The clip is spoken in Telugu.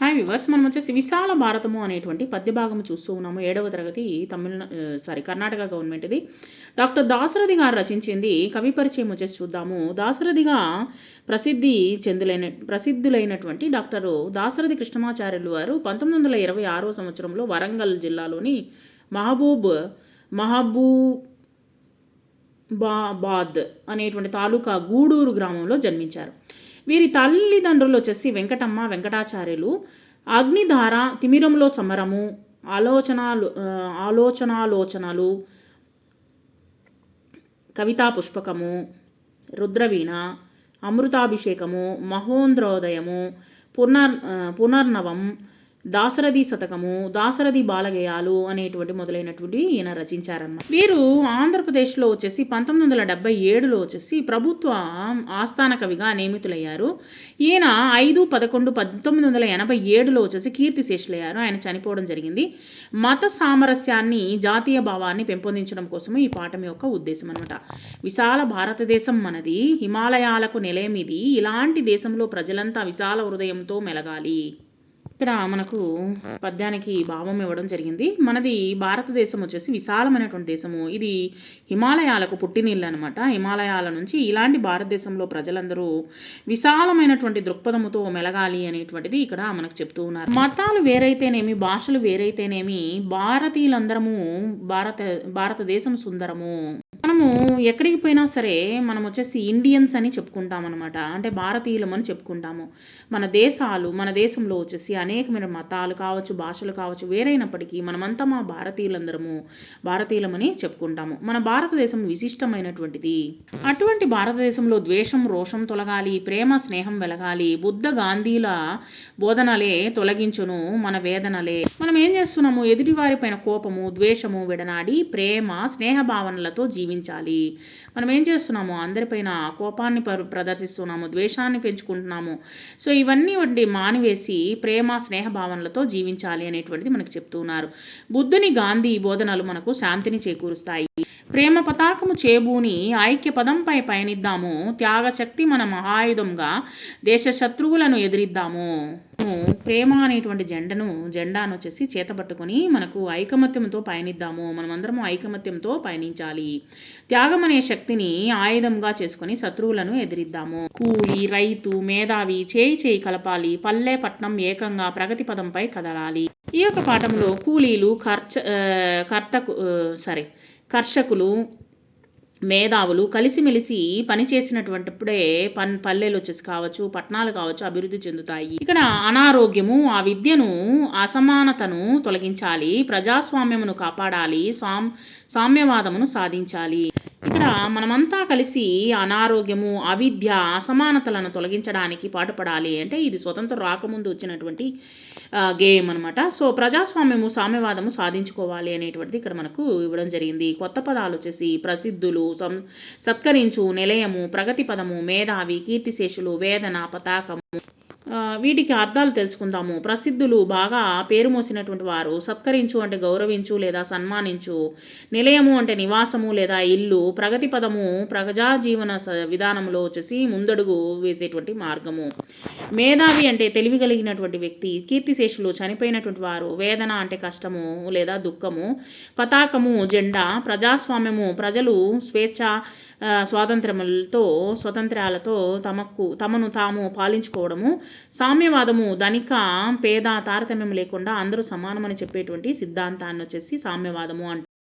హాయ్ వివర్స్, మనం వచ్చేసి విశాల భారతము అనేటువంటి పద్య భాగము చూస్తూ ఉన్నాము. 7వ తరగతి కర్ణాటక గవర్నమెంట్ ఇది. డాక్టర్ దాశరథి గారు రచించింది. కవి పరిచయం వచ్చేసి చూద్దాము. దాశరథిగా ప్రసిద్ధులైనటువంటి డాక్టరు దాశరథి కృష్ణమాచార్యులు వారు 1926వ సంవత్సరంలో వరంగల్ జిల్లాలోని మహబూబాబాద్ అనేటువంటి తాలూకా గూడూరు గ్రామంలో జన్మించారు. వీరి తల్లిదండ్రులు వచ్చేసి వెంకటమ్మ వెంకటాచార్యులు. అగ్నిధార, తిమిరంలో సమరము, ఆలోచనాలోచనలు, కవితా పుష్పకము, రుద్రవీణ, అమృతాభిషేకము, మహోంద్రోదయము, పునర్నవం, దాశరథి శతకము, దాశరథి బాలగేయాలు అనేటువంటి మొదలైనటువంటి ఈయన రచించారన్నమాట. వీరు ఆంధ్రప్రదేశ్లో వచ్చేసి 1977లో వచ్చేసి ప్రభుత్వ ఆస్థాన కవిగా నియమితులయ్యారు. ఈయన 5/11/1987లో వచ్చేసి కీర్తిశేషులయ్యారు. ఆయన చనిపోవడం జరిగింది. మత సామరస్యాన్ని, జాతీయ భావాన్ని పెంపొందించడం కోసము ఈ పాఠం యొక్క ఉద్దేశం అనమాట. విశాల భారతదేశం మనది, హిమాలయాలకు నిలయం ఇది. ఇలాంటి దేశంలో ప్రజలంతా విశాల హృదయంతో మెలగాలి. ఇక్కడ మనకు పద్యానికి భావం ఇవ్వడం జరిగింది. మనది భారతదేశం వచ్చేసి విశాలమైనటువంటి దేశము. ఇది హిమాలయాలకు పుట్టినీళ్ళు అనమాట. హిమాలయాల నుంచి ఇలాంటి భారతదేశంలో ప్రజలందరూ విశాలమైనటువంటి దృక్పథముతో మెలగాలి అనేటువంటిది ఇక్కడ మనకు చెప్తూ ఉన్నారు. మతాలు వేరైతేనేమి, భాషలు వేరైతేనేమి, భారతీయులందరము భారతదేశం సుందరము. మనము ఎక్కడికి పోయినా సరే మనం వచ్చేసి ఇండియన్స్ అని చెప్పుకుంటాం అనమాట. అంటే భారతీయులం అని చెప్పుకుంటాము. మన దేశంలో వచ్చేసి అనేకమైన మతాలు కావచ్చు, భాషలు కావచ్చు, వేరైనప్పటికీ మనమంతా మా భారతీయులమని చెప్పుకుంటాము. మన భారతదేశం విశిష్టమైనటువంటిది. అటువంటి భారతదేశంలో ద్వేషం, రోషం తొలగాలి, ప్రేమ, స్నేహం వెలగాలి. బుద్ధ గాంధీల బోధనలే తొలగించును మన వేదనలే. మనం ఏం చేస్తున్నాము? ఎదుటివారిపైన కోపము, ద్వేషము విడనాడి ప్రేమ, స్నేహ భావనలతో జీవించాలి. మనం ఏం చేస్తున్నాము? అందరిపైన కోపాన్ని ప్రదర్శిస్తున్నాము, ద్వేషాన్ని పెంచుకుంటున్నాము. సో ఇవన్నీ మానివేసి ప్రేమ, స్నేహ భావనలతో జీవించాలి అనేటువంటిది మనకు చెప్తున్నారు. బుద్ధుని, గాంధీ బోధనలు మనకు శాంతిని చేకూరుస్తాయి. ప్రేమ పతాకము చేబూని ఐక్య పదంపై పయనిద్దాము. త్యాగశక్తి మన మహాయుధంగా దేశ శత్రువులను ఎదిరిద్దాము. ప్రేమ అనేటువంటి జెండాను వచ్చేసి చేతబట్టుకొని మనకు ఐకమత్యంతో పయనిద్దాము. మనమందరము ఐకమత్యంతో పయనించాలి. త్యాగం అనే శక్తిని ఆయుధంగా చేసుకొని శత్రువులను ఎదిరిద్దాము. కూలి, రైతు, మేధావి చేయి కలపాలి. పల్లె, పట్నం ఏకంగా ప్రగతి పదంపై కదలాలి. ఈ యొక్క పాఠంలో కూలీలు, కర్షకులు, మేధావులు కలిసిమెలిసి పనిచేసినటువంటిప్పుడే పల్లెలు వచ్చేసి కావచ్చు, పట్టణాలు కావచ్చు అభివృద్ధి చెందుతాయి. ఇక్కడ అనారోగ్యము, ఆ విద్యను, అసమానతను తొలగించాలి. ప్రజాస్వామ్యమును కాపాడాలి. సామ్యవాదమును సాధించాలి. ఇక్కడ మనమంతా కలిసి అనారోగ్యము, అవిద్య, అసమానతలను తొలగించడానికి పాటుపడాలి. అంటే ఇది స్వతంత్రం రాకముందు వచ్చినటువంటి గేమ్ అనమాట. సో ప్రజాస్వామ్యము, సామ్యవాదము సాధించుకోవాలి అనేటువంటిది ఇక్కడ మనకు ఇవ్వడం జరిగింది. కొత్త పదాలు వచ్చేసి ప్రసిద్ధులు, సత్కరించు, నిలయము, ప్రగతి పదము, మేధావి, కీర్తిశేషులు, వేదన, పతాకము. వీటికి అర్థాలు తెలుసుకుందాము. ప్రసిద్ధులు బాగా పేరు మోసినటువంటి వారు. సత్కరించు అంటే గౌరవించు లేదా సన్మానించు. నిలయము అంటే నివాసము లేదా ఇల్లు. ప్రగతి పదము ప్రజా జీవన విధానంలో వచ్చేసి ముందడుగు వేసేటువంటి మార్గము. మేధావి అంటే తెలివి కలిగినటువంటి వ్యక్తి. కీర్తిశేషులు చనిపోయినటువంటి వారు. వేదన అంటే కష్టము లేదా దుఃఖము. పతాకము జెండా. ప్రజాస్వామ్యము ప్రజలు స్వేచ్ఛ స్వాతంత్ర్యాలతో తమను తాము పాలించుకోవడము. సామ్యవాదము ధనిక పేద తారతమ్యం లేకుండా అందరూ సమానమని చెప్పేటువంటి సిద్ధాంతాన్ని వచ్చేసి సామ్యవాదము అంటారు.